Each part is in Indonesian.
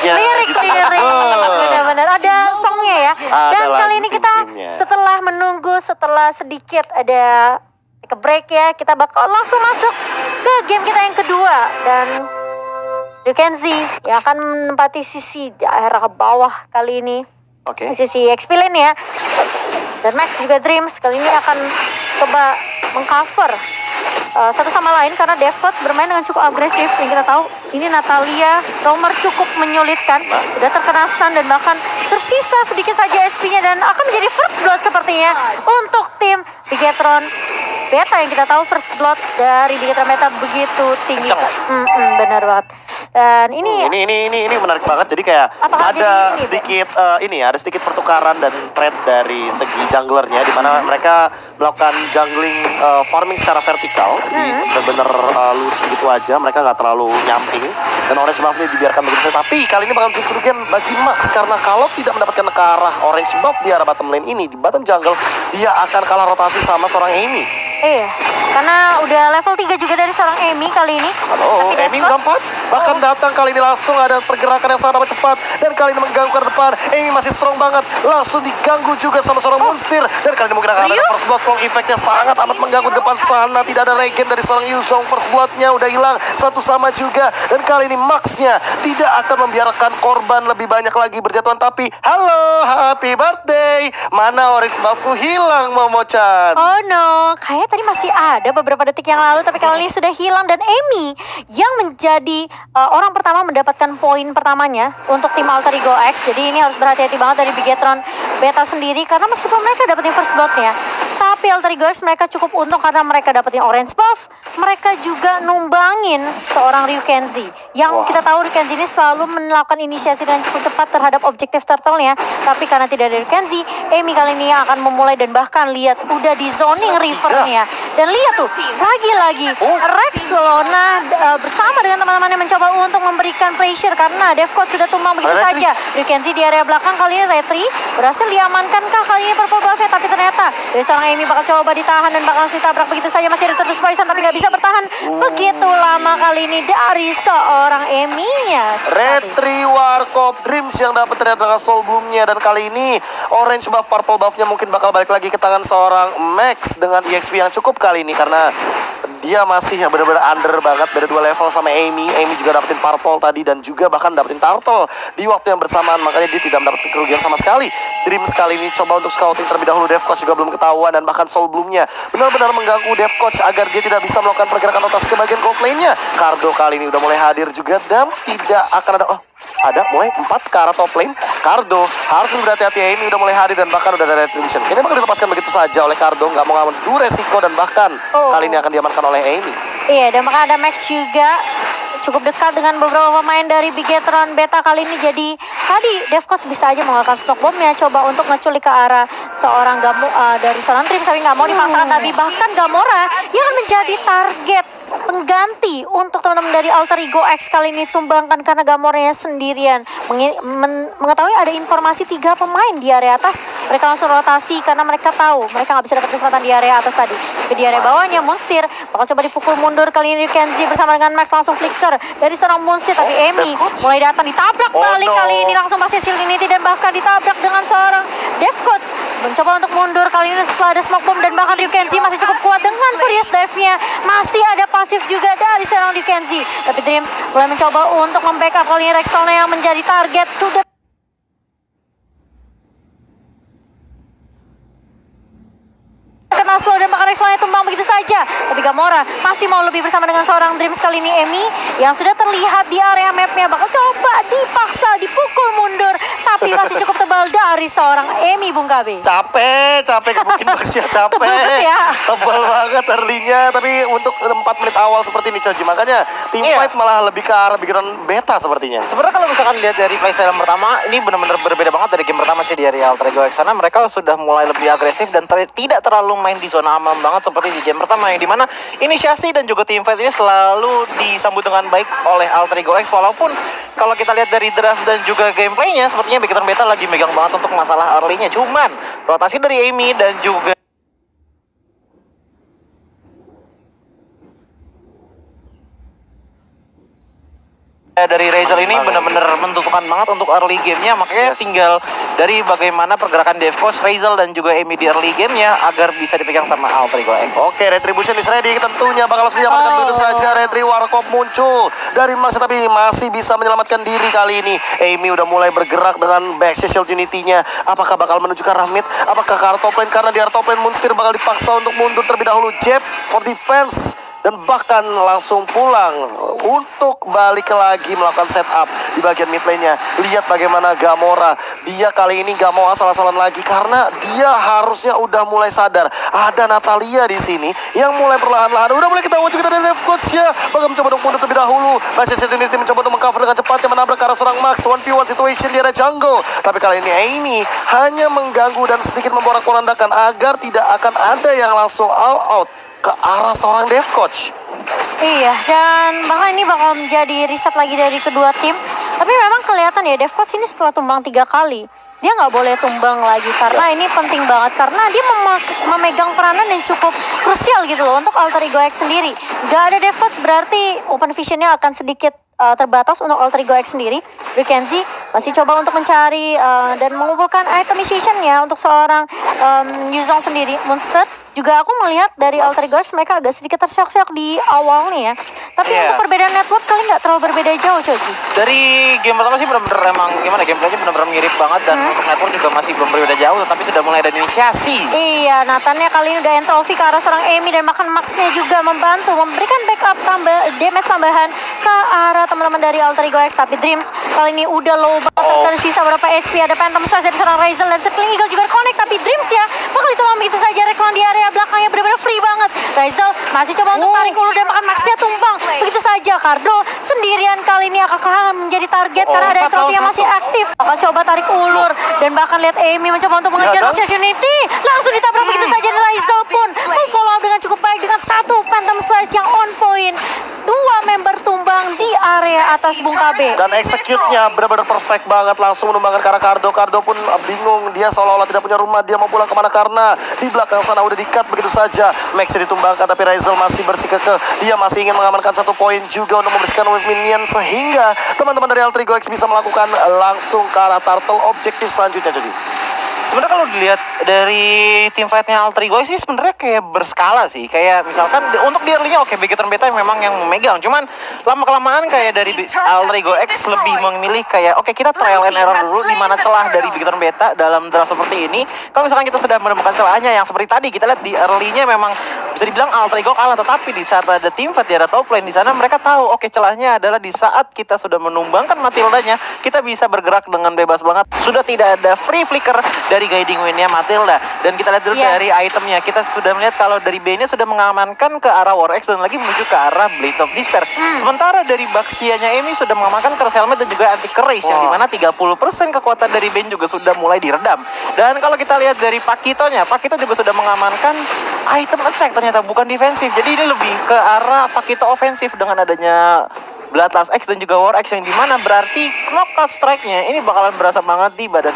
liriknya. Lirik. Benar-benar ada songnya ya. Dan kali ini kita setelah sedikit ada ke break ya, kita bakal langsung masuk ke game kita yang kedua. Dan Ryukenzi yang akan menempati sisi daerah bawah kali ini. Oke. Sisi XP Lane ya. Dan Max juga Dreams kali ini akan coba mengcover satu sama lain karena Devcode bermain dengan cukup agresif. Yang kita tahu ini Natalia Romer cukup menyulitkan, sudah terkena stun dan bahkan tersisa sedikit saja HP-nya dan akan menjadi first blood sepertinya untuk tim Bigetron Beta. Yang kita tahu first blood dari Bigetron Beta begitu tinggi. Benar banget. Dan ini menarik banget. Jadi kayak ada sedikit ada sedikit pertukaran dan trade dari segi junglernya, di mana mereka melakukan jungling farming secara vertikal, benar-benar lurus begitu aja, mereka nggak terlalu nyamping, dan orange buff ini dibiarkan begitu saja. Tapi kali ini bakal menjadi kerugian bagi Max karena kalau tidak mendapatkan ke arah orange buff di arah bottom lane ini, di bottom jungle dia akan kalah rotasi sama seorang Amy. Iya, karena udah level 3 juga dari seorang Amy kali ini. Halo, Amy udah 4. Bahkan datang kali ini langsung ada pergerakan yang sangat cepat. Dan kali ini mengganggu ke depan. Amy masih strong banget. Langsung diganggu juga sama seorang Moonstir. Dan kali ini mungkin akan ada first blood. Strong effect-nya sangat amat mengganggu depan sana. Tidak ada regen dari seorang Yuzong. First blood-nya udah hilang. Satu sama juga. Dan kali ini Max-nya tidak akan membiarkan korban lebih banyak lagi berjatuhan. Tapi, halo, happy birthday. Mana orange buff-ku hilang, Momo-chan? Oh no, kayak tadi masih ada beberapa detik yang lalu, tapi kali ini sudah hilang. Dan Amy yang menjadi orang pertama mendapatkan poin pertamanya untuk tim Alter Ego X. Jadi ini harus berhati-hati banget dari Bigetron Beta sendiri, karena meskipun mereka dapetin first blood-nya, tapi Alter Ego X mereka cukup untung karena mereka dapetin orange buff. Mereka juga numbangin seorang Ryukenzi, yang kita tahu Ryukenzi ini selalu melakukan inisiasi dengan cukup cepat terhadap objektif turtle-nya. Tapi karena tidak ada Ryukenzi, Amy kali ini akan memulai, dan bahkan lihat udah di zoning rivernya. Dan lihat tuh, lagi-lagi Rex Lona bersama dengan teman-temannya mencoba untuk memberikan pressure karena Devcode sudah tumbang begitu saja. Ryukenzi di area belakang kali ini Retri berhasil diamankankah kali ini purple buff-nya, tapi ternyata dari seorang Amy bakal coba ditahan dan bakal langsung ditabrak begitu saja. Masih ada terus poison tapi nggak bisa bertahan begitu lama kali ini dari seorang Amy-nya. Retri Warkop Dreams yang dapat ternyata dengan soul bloom-nya, dan kali ini orange buff purple buff-nya mungkin bakal balik lagi ke tangan seorang Max dengan EXP yang cukup kali ini karena dia masih benar-benar under banget, beda 2 level sama Amy. Amy juga dapetin purple tadi dan juga bahkan dapetin turtle di waktu yang bersamaan, makanya dia tidak mendapatkan kerugian sama sekali. Dreams kali ini coba untuk scouting terlebih dahulu, Devcode juga belum ketahuan, dan bahkan soul bloom-nya benar-benar mengganggu Devcode agar dia tidak bisa melakukan pergerakan rotasi ke bagian gold lane-nya. Cardo kali ini udah mulai hadir juga dan tidak akan ada mulai 4 ke arah top lane. Cardo harus berhati-hati, Amy udah mulai hadir dan bahkan udah ada retribution. Kayaknya bakal dilepaskan begitu saja oleh Cardo, nggak mau ngambil resiko, dan bahkan kali ini akan diamankan oleh Amy. Iya, dan bahkan ada Max juga cukup dekat dengan beberapa pemain dari Bigetron Beta kali ini. Jadi tadi Devcode bisa aja mengeluarkan stok bomnya, coba untuk ngeculik ke arah seorang dari seorang Dreams, tapi nggak mau dipasangkan. Tapi bahkan Gamora yang akan menjadi target pengganti untuk teman-teman dari Alter Ego X kali ini tumbangkan karena Gamoranya sendirian. Mengetahui ada informasi 3 pemain di area atas, mereka langsung rotasi karena mereka tahu mereka nggak bisa dapat kesempatan di area atas tadi. Tapi di area bawahnya Moonstir bakal coba dipukul mundur kali ini. Kenzie bersama dengan Max langsung flicker dari seorang Moonstir, tapi Amy mulai datang ditabrak balik kali ini langsung pasti shield Unity, dan bahkan ditabrak dengan seorang Devcode mencoba untuk mundur kali ini setelah ada smoke bomb, dan bahkan Ryukenzi masih cukup kuat dengan Furious Dive-nya. Masih ada pasif juga dari seorang Ryukenzi, tapi Dreams mulai mencoba untuk membackup kali ini Rex Lona yang menjadi target. Sudah kena slow dan bahkan Rex Lona tumbang begitu saja. Tapi Gamora masih mau lebih bersama dengan seorang Dreams kali ini. Amy yang sudah terlihat di area mapnya bakal coba dipaksa dipukul mundur, tapi masih cukup tebal dari seorang Amy, Bung KB. Capek mungkin Maxnya capek. Tebal banget early-nya, tapi untuk 4 menit awal seperti ini Choji, makanya team fight malah lebih ke arah Bigetron Beta sepertinya. Sebenarnya kalau misalkan lihat dari playstyle pertama, ini benar-benar berbeda banget dari game pertama sih di area Alter Ego X, karena mereka sudah mulai lebih agresif dan tidak terlalu main di zona aman banget seperti di game pertama, yang dimana inisiasi dan juga team fight ini selalu disambut dengan baik oleh Alter Ego X. Walaupun kalau kita lihat dari draft dan juga gameplaynya, sepertinya Bigetron Beta lagi megang banget untuk masalah early-nya. Cuman rotasi dari Amy dan juga Dari Razel ini benar-benar menentukan banget untuk early gamenya, makanya tinggal dari bagaimana pergerakan Devcoach, Razel dan juga Amy di early gamenya agar bisa dipegang sama Alter Ego X. Oke, Retribution is ready. Tentunya bakal langsung diamankan begitu saja. Retri Warkop muncul dari Max tapi masih bisa menyelamatkan diri kali ini. Amy udah mulai bergerak dengan back shield unity-nya. Apakah bakal menuju ke arah mid? Apakah ke arah top lane? Karena di arah top lane Moonstir bakal dipaksa untuk mundur terlebih dahulu. Jab for defense. Dan bahkan langsung pulang untuk balik lagi melakukan setup di bagian mid lane-nya. Lihat bagaimana Gamora. Dia kali ini gak mau asal-asalan lagi karena dia harusnya udah mulai sadar. Ada Natalia di sini yang mulai perlahan-lahan udah mulai ketahuan juga dari Devcoach ya. Bahkan mencoba untuk mundur terlebih dahulu. Masih Trinity mencoba untuk mengcover dengan cepatnya menabrak ke arah seorang Max. 1v1 situation di area jungle. Tapi kali ini Amy hanya mengganggu dan sedikit memporak-porandakan agar tidak akan ada yang langsung all out ke arah seorang Devcoach. Iya, dan bahkan ini bakal menjadi riset lagi dari kedua tim. Tapi memang kelihatan ya, Devcoach ini setelah tumbang 3 kali, dia nggak boleh tumbang lagi. Karena ini penting banget, karena dia memegang peranan yang cukup krusial gitu loh untuk Alter Ego X sendiri. Nggak ada Devcoach berarti open visionnya akan sedikit terbatas untuk Alter Ego X sendiri. Kenzie masih coba untuk mencari dan mengumpulkan itemization-nya untuk seorang Yuzong sendiri. Monster juga aku melihat dari Alter Ego X mereka agak sedikit terseok-seok di awal nih ya. Tapi untuk perbedaan network kali nggak terlalu berbeda jauh, Coji. Dari game pertama sih benar-benar emang gimana, gameplaynya benar-benar mirip banget dan untuk network juga masih belum berbeda jauh, tapi sudah mulai ada inisiasi. Iya, Nathannya kali ini udah entropy ke arah seorang Amy dan bahkan Max-nya juga membantu memberikan backup damage tambahan ke arah teman-teman dari Alter Ego X. Tapi Dreams kali ini udah low banget, tersisa berapa HP, ada Phantom Slash dari seorang Razel dan Circling Eagle juga connect, tapi Dreams ya bakal ditolong begitu saja. Reklan di area belakangnya benar-benar free banget. Razel masih coba untuk tarik ulur dan bahkan Max-nya tumbang. Begitu saja, Cardo sendirian kali ini akan menjadi target karena ada entropy yang masih aktif. Bakal coba tarik ulur dan bahkan lihat Amy mencoba untuk mengejar Max Unity. Langsung ditabrak begitu saja dan Razel pun follow up dengan cukup baik dengan satu Phantom Slash yang on point. 2 member tumbang di area atas Bung KB. Dan execute-nya benar-benar perfect banget. Langsung menumbangkan ke arah Cardo. Cardo pun bingung. Dia seolah-olah tidak punya rumah. Dia mau pulang kemana karena di belakang sana udah di-cut begitu saja. Max ditumbangkan tapi Razel masih bersikukuh. Dia masih ingin mengamankan 1 poin juga untuk membersihkan wave minion. Sehingga teman-teman dari Alter Ego X bisa melakukan langsung ke arah turtle objektif selanjutnya. Jadi sebenarnya kalau dilihat dari tim fightnya Alter Ego sih sebenarnya kayak berskala sih. Kayak misalkan untuk di early-nya oke, Bigetron Beta memang yang memegang. Cuman lama-kelamaan kayak dari Alter Ego X lebih memilih kayak oke, kita trial and error dulu di mana celah dari Bigetron Beta dalam draft seperti ini. Kalau misalkan kita sudah menemukan celahnya yang seperti tadi kita lihat di early-nya memang bisa dibilang Alter Ego kalah, tetapi di saat ada tim fight di area top lane di sana mereka tahu oke, celahnya adalah di saat kita sudah menumbangkan Matildanya, kita bisa bergerak dengan bebas banget. Sudah tidak ada free flicker dari guiding win-nya Matilda. Dan kita lihat dulu dari itemnya. Kita sudah melihat kalau dari B-nya sudah mengamankan ke arah War X dan lagi menuju ke arah Blade of Despair. Sementara dari Baxianya Amy sudah mengamankan Curse Helmet dan juga Anti Courage yang dimana 30% kekuatan dari Ben juga sudah mulai diredam. Dan kalau kita lihat dari Pakitonya, Pakito juga sudah mengamankan item attack ternyata bukan defensif. Jadi ini lebih ke arah Pakito ofensif dengan adanya Bloodlust X dan juga War X yang dimana berarti knockout strike-nya ini bakalan berasa banget di badan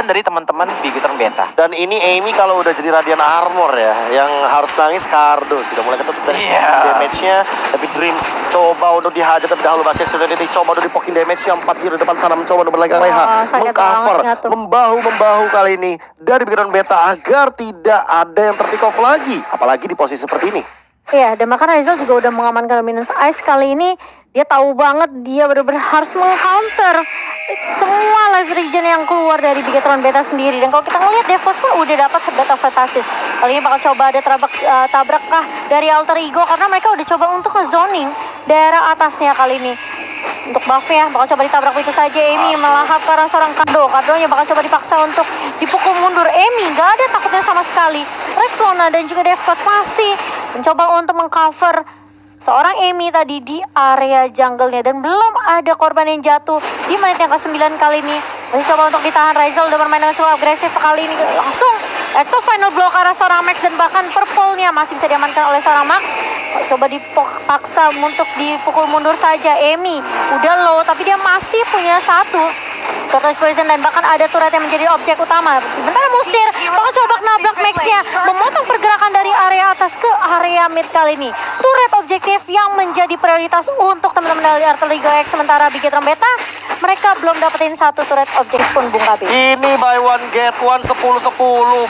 dari teman-teman Bigetron Beta. dan ini Amy kalau udah jadi Radiant Armor ya, yang harus nangis Cardo sudah mulai ketutup dari damage-nya. Tapi Dreams coba untuk dihajar terlebih dahulu. Basis sudah coba untuk dipoking damage-nya. 4 hero depan sana mencoba untuk berleha-leha, mengcover membahu-membahu kali ini dari Bigetron Beta agar tidak ada yang terpick off lagi, apalagi di posisi seperti ini. Iya, dan bahkan Razel juga udah mengamankan Dominance Ice kali ini. Dia tahu banget dia benar-benar harus meng-counter semua life regen yang keluar dari Bigetron Beta sendiri. Dan kalau kita ngeliat Devcoach pun udah dapat Headbutt of Fatasis. Kali ini bakal coba ada tabrak kah dari Alter Ego karena mereka udah coba untuk nge-zoning daerah atasnya kali ini. Untuk buff-nya bakal coba ditabrak itu saja. Amy melahap ke arah seorang Cardonya bakal coba dipaksa untuk dipukul mundur. Amy gak ada takutnya sama sekali. Rex Lona dan juga Devcoach masih mencoba untuk mengcover seorang Amy tadi di area jungle-nya. Dan belum ada korban yang jatuh di menit yang ke-9 kali ini. Masih coba untuk ditahan. Razel udah bermain dengan cukup agresif kali ini. Langsung Exo final blow ke arah seorang Max. Dan bahkan purple-nya masih bisa diamankan oleh seorang Max. Coba dipaksa untuk dipukul mundur saja. Amy udah low tapi dia masih punya satu Total Explosion dan bahkan ada turret yang menjadi objek utama. Sementara Moonstir bakal coba nabrak Max-nya, memotong pergerakan dari area atas ke area mid kali ini. Turret objek objektif yang menjadi prioritas untuk teman-teman dari Artillery Go X. Sementara Bigetron Beta, mereka belum dapetin satu turret objektif pun, Bung Kabi. Ini buy one get one 10-10,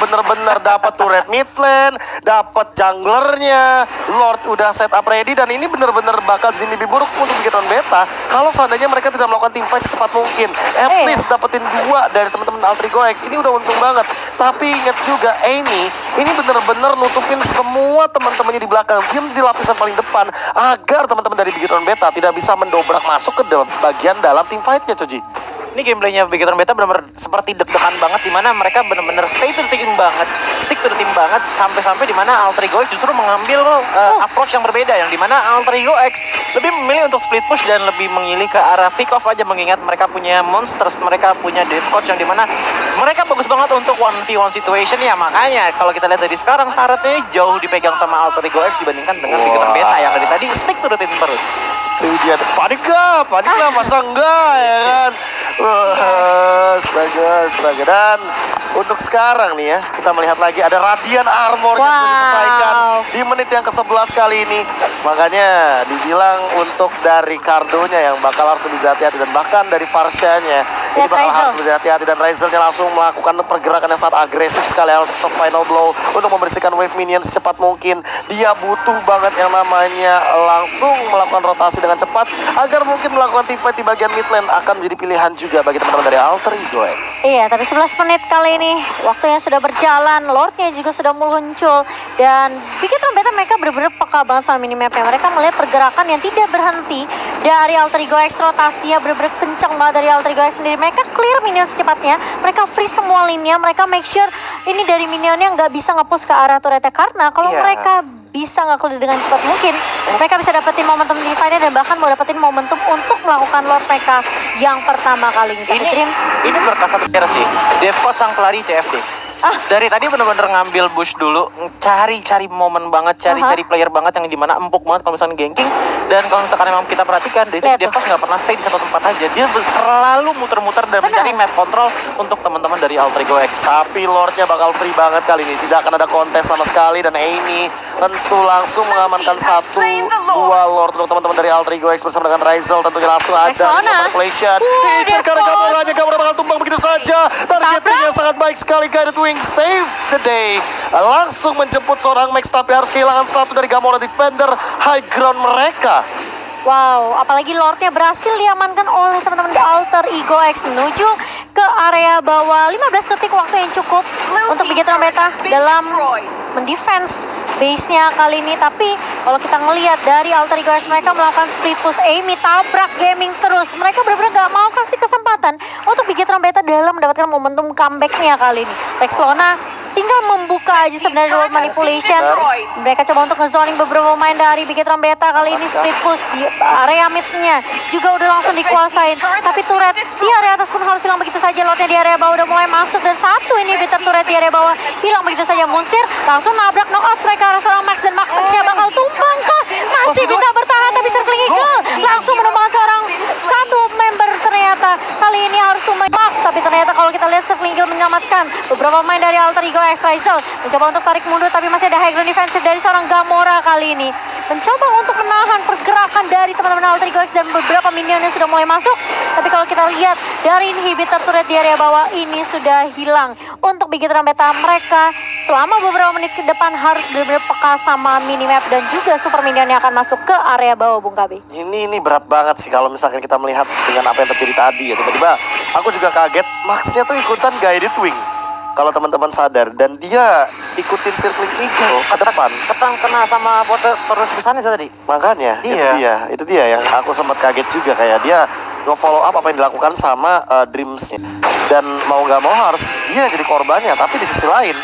bener-bener dapat turret mid lane, dapat junglernya, Lord udah set up ready, dan ini bener-bener bakal jadi mimpi buruk untuk Bigetron Beta kalau seandainya mereka tidak melakukan team fight secepat mungkin. At least dapetin 2 dari teman-teman Artillery Go X, ini udah untung banget. Tapi ingat juga Amy, ini bener-bener nutupin semua teman-temannya di belakang, dia menjadi lapisan paling depan agar teman-teman dari Bigetron Beta tidak bisa mendobrak masuk ke dalam bagian dalam team fight-nya, Coji. Ini gameplaynya Bigetron Beta benar-benar seperti deg-degan banget, dimana mereka benar-benar stay to the team banget, stick to the team banget, sampai-sampai dimana Artillery Go X justru mengambil approach yang berbeda, yang dimana Artillery Go X lebih memilih untuk split push dan lebih mengilih ke arah pick off aja, mengingat mereka punya monsters, mereka punya death coach yang dimana mereka bagus banget untuk 1v1 situation ya. Makanya kalau kita lihat dari sekarang, turretnya jauh dipegang sama Artillery Go X dibandingkan dengan Bigetron Beta yang dari tadi stick to the team terus. Itu dia, panik lah, masa enggak ya kan. Wah, astaga. Dan untuk sekarang nih ya, kita melihat lagi ada Radiant Armor yang sudah diselesaikan di menit yang ke-11 kali ini. Makanya dibilang untuk dari Cardonya yang bakal harus lebih hati-hati, dan bahkan dari Farshanya ini bakal harus lebih hati-hati, dan Ryzelnya langsung melakukan pergerakan yang sangat agresif sekali untuk final blow untuk membersihkan wave minion secepat mungkin. Dia butuh banget yang namanya langsung melakukan rotasi dengan cepat agar mungkin melakukan team fight di bagian mid lane akan menjadi pilihan juga bagi teman-teman dari Artillery Go X. Iya, tapi 11 menit kali ini waktunya sudah berjalan, Lordnya juga sudah muncul, dan Bigetron Beta mereka benar-benar peka banget sama minimapnya. Mereka melihat pergerakan yang tidak berhenti dari Artillery Go X, rotasinya benar-benar kencang banget dari Artillery Go X sendiri. Mereka clear minion secepatnya, mereka freeze semua linknya, mereka make sure ini dari minionnya nggak bisa nge-push ke arah turretnya, karena kalau mereka bisa nge-clear dengan cepat mungkin, mereka bisa dapetin momentum di fight-nya dan bahkan mau dapetin momentum untuk melakukan Lord mereka yang pertama kali ini. Ini berkat satu cara sih, Devco sang pelari CFD. Dari tadi bener-bener ngambil bush dulu, cari momen banget, cari player banget yang dimana empuk banget kalau misalnya ganking. Dan kalau misalkan memang kita perhatikan, Devco nggak pernah stay di satu tempat aja, dia selalu muter-muter dan mencari map control untuk teman-teman dari Artillery Go X. Tapi Lordnya bakal free banget kali ini, tidak akan ada kontes sama sekali, dan Amy tentu langsung mengamankan 1-2 Lord untuk teman-teman dari Artillery Go X bersama dengan Ryzel. Tentunya langsung ada manipulation. Diincar karena Gamora bakal tumbang begitu saja. Targetnya sangat baik sekali, Guided Wing save the day. Langsung menjemput seorang Max, tapi harus kehilangan satu dari Gamora defender high ground mereka. Wow, apalagi Lordnya berhasil diamankan oleh teman-teman di Artillery Go X menuju ke area bawah. 15 detik waktu yang cukup untuk Bigetron Beta dalam mendefense base-nya kali ini. Tapi kalau kita ngelihat dari Artillery Go X, mereka melakukan split push. Amy tabrak gaming terus. Mereka benar-benar gak mau kasih kesempatan untuk Bigetron Beta dalam mendapatkan momentum comeback-nya kali ini. Rexlona tinggal membuka aja sebenarnya World Manipulation. Mereka coba untuk ngezoning beberapa pemain dari Bigetron Beta. Kali ini split push di area mid-nya juga udah langsung dikuasain. Tapi turret di area atas pun harus hilang begitu saja. Lordnya di area bawah udah mulai masuk, dan satu ini inhibitor turret di area bawah hilang begitu saja. Munsir langsung nabrak knockout strike ke arah seorang Max, dan Maxnya bakal tumpang kah? Masih bisa bertahan, tapi Circling Eagle langsung menumbangkan seorang satu member. Ternyata kali ini harus tumbang Max, tapi ternyata kalau kita lihat Circling Eagle menyelamatkan beberapa pemain dari Artillery Go X. Ryzel mencoba untuk tarik mundur, tapi masih ada high ground defensive dari seorang Gamora kali ini. Mencoba untuk menahan pergerakan dari teman-teman Artillery Go X dan beberapa minion yang sudah mulai masuk. Tapi kalau kita lihat dari inhibitor turret di area bawah ini sudah hilang. Untuk Bigetron Beta, mereka selama beberapa menit ke depan harus benar-benar peka sama minimap dan juga super minion yang akan masuk ke area bawah, Bung Kabi. Ini berat banget sih kalau misalkan kita melihat dengan apa yang terjadi tadi ya. Tiba-tiba aku juga kaget, Maxnya tuh ikutan Guided Wing kalau teman-teman sadar, dan dia ikutin Circling Eagle ke depan. Kena sama pote terus besarnya tadi. Makanya itu dia yang aku sempat kaget juga, kayak dia nge-follow up apa yang dilakukan sama Dreams-nya. Dan mau gak mau harus dia jadi korbannya. Tapi di sisi lain,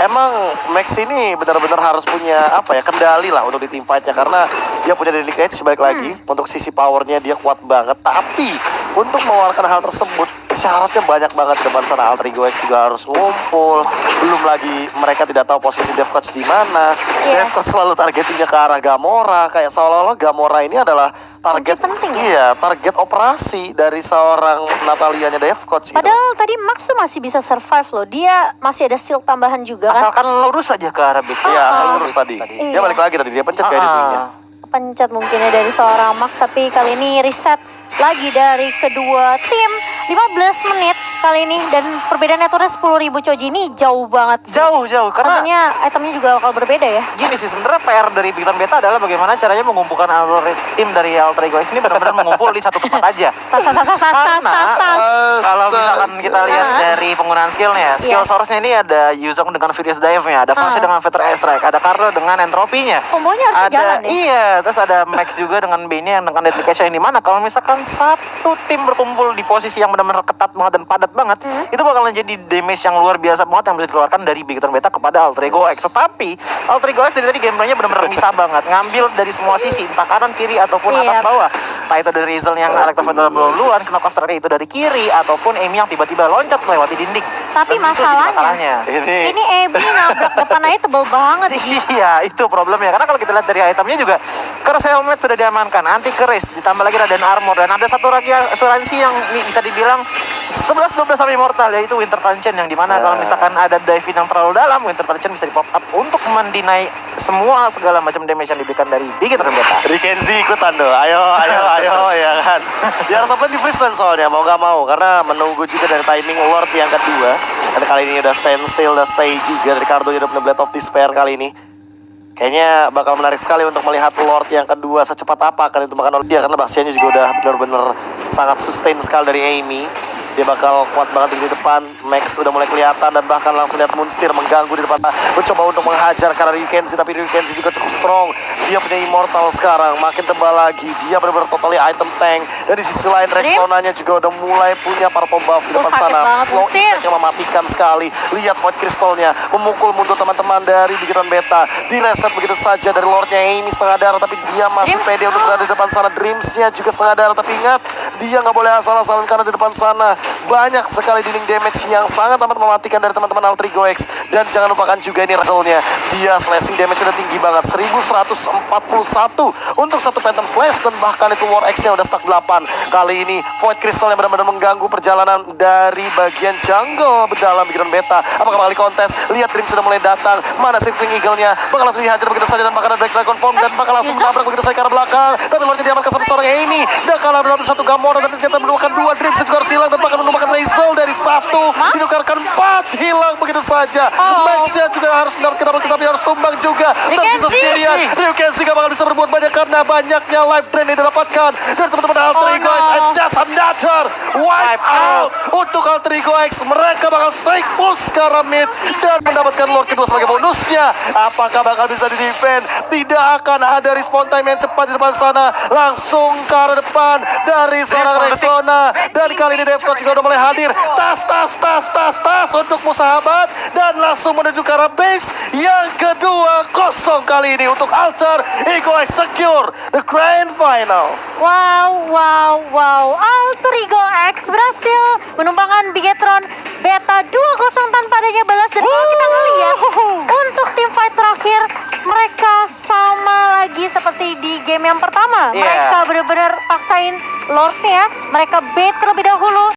emang Max ini benar-benar harus punya kendali lah untuk di team fight-nya, karena dia punya delicate balik lagi. Untuk sisi powernya dia kuat banget, tapi untuk mengeluarkan hal tersebut syaratnya banyak banget di depan sana. Alter Ego X juga harus ngumpul. Belum lagi mereka tidak tahu posisi Dev Coach di mana. Dev Yes. Coach selalu targetingnya ke arah Gamora. Kayak seolah-olah Gamora ini adalah target Kunci penting ya? Iya, target operasi dari seorang Natalianya Dev Coach gitu. Padahal tadi Max tuh masih bisa survive loh. Dia masih ada shield tambahan juga kan. Asalkan lurus aja ke arah Big. Iya, asal lurus tadi. Dia Iya. balik lagi tadi, dia pencet kayak di ringnya. Pencet mungkinnya dari seorang Max, tapi kali ini reset lagi dari kedua tim. 15 menit kali ini, dan perbedaan networknya 10.000 Choji. Ini jauh banget sih. Jauh karena Tentunya itemnya juga bakal berbeda ya. gini sih, sebenarnya PR dari Big Bang Beta adalah bagaimana caranya mengumpulkan tim dari Alter Ego X ini benar-benar mengumpul di satu tempat aja. Tas. Kalau misalkan kita lihat dari penggunaan skillnya, skill Yes. source-nya ini ada Yuzong dengan Furious Dive-nya, ada Flash dengan Veteran Strike, ada Carlo dengan Entropinya. Kombonya harus Ada jalan deh. iya, terus ada Max juga dengan B-nya yang dengan Deadly Clash, yang dimana kalau misalkan satu tim berkumpul di posisi yang benar-benar ketat banget dan padat banget, itu bakalan jadi damage yang luar biasa banget yang bisa dikeluarkan dari Big Bang Beta kepada Alter Ego X. Tetapi Alter Ego X dari tadi gameplaynya benar-benar bisa banget, ngambil dari semua sisi, entah kanan kiri ataupun atas Iya. bawah. Entah itu dari Rizal yang Electro duluan, kena strategi itu dari kiri, ataupun Amy yang tiba-tiba loncat melewati dinding. Tapi Dan itu jadi masalahnya, ini Abby nabrak depan aja tebel banget. Iya, itu problemnya. Karena kalau kita lihat dari itemnya juga, Curse Helmet sudah diamankan, anti keris, ditambah lagi Raden Armor, dan ada satu lagi asuransi yang bisa dibilang 11-12 sampai immortal, yaitu Winter Tension, yang dimana kalau misalkan ada diving yang terlalu dalam, Winter Tension bisa di pop up untuk mendinai semua segala macam damage yang diberikan dari Big Bang Beta. Rikenzi ikutan dong, ayo ya kan. Dia harus open di freeze soalnya, mau gak mau, karena menunggu juga dari timing Lord yang kedua. Dan kali ini udah stand still, udah stay juga dari Cardo, udah punya Blade of Despair kali ini. Kayaknya bakal menarik sekali untuk melihat Lord yang kedua secepat apa akan ditemukan oleh dia, karena Bastiannya juga udah benar-benar sangat sustain sekali dari Amy. Dia bakal kuat banget di depan. Max udah mulai kelihatan, dan bahkan langsung lihat Moonstir mengganggu di depan, mencoba untuk menghajar karena Ryukenzi, tapi Ryukenzi juga cukup strong. Dia punya immortal sekarang, makin tebal lagi. Dia benar-benar totally item tank. Dan di sisi lain Rexonanya juga udah mulai punya purple buff di depan sakit sana. banget, Slow Moonstir. effect yang mematikan sekali. Lihat Void Crystalnya memukul mundur teman-teman dari Big Bang Beta. Direset begitu saja dari Lordnya Amy setengah darah, tapi dia masih pede untuk berada di depan sana. Dreamsnya juga setengah darah, tapi ingat, dia nggak boleh asal-asalan karena di depan sana banyak sekali dealing damage yang sangat amat mematikan dari teman-teman Alter Ego X. Dan jangan lupakan juga ini Russell-nya, dia slashing damage udah tinggi banget, 1141 untuk satu Phantom Slash, dan bahkan itu War X-nya udah stuck 8. Kali ini Void Crystal yang benar-benar mengganggu perjalanan dari bagian jungle dalam Big Bang Beta. Apakah bakal di kontes? Lihat Dream sudah mulai datang, mana Sifting Eagle-nya, bakal langsung dihajar begitu saja, dan bakal ada Black Dragon Form, dan bakal langsung menabrak begitu saja ke arah belakang. Tapi Lordnya diamankan sama seorang Amy, dan kalah dalam satu Gamora, dan ternyata menemukan 2 Dream juga harus hilang, dan bahkan menemukan Razel dari 1 dinukarkan 4, hilang begitu saja. Max-nya juga harus mendapatkan double kill, tapi harus tumbang juga. Tersisa sendirian, Ryukenzi gak bakal bisa berbuat banyak karena banyaknya life drain yang didapatkan dari teman-teman Alter Ego X. And that's another wipe out untuk Alter Ego X. Mereka bakal strike push ke arah mid dan mendapatkan Lord kedua sebagai bonusnya. Apakah bakal bisa di-defend? Tidak akan ada respawn time yang cepat di depan sana. Langsung ke arah depan dari seorang Rexona. Dan kali ini Dev Coach juga udah mulai hadir. Tas untuk musahabat, dan langsung menuju ke arah base. Yang kedua kosong kali ini untuk Alter Ego X, secure the grand final. Wow. Alter Ego X berhasil menumbangkan Bigetron Beta 2-0 tanpa adanya balas. Dan kalau kita ngeliat untuk tim fight terakhir, mereka sama lagi seperti di game yang pertama. Iya. Mereka benar-benar paksain Lordnya, mereka bait terlebih dahulu.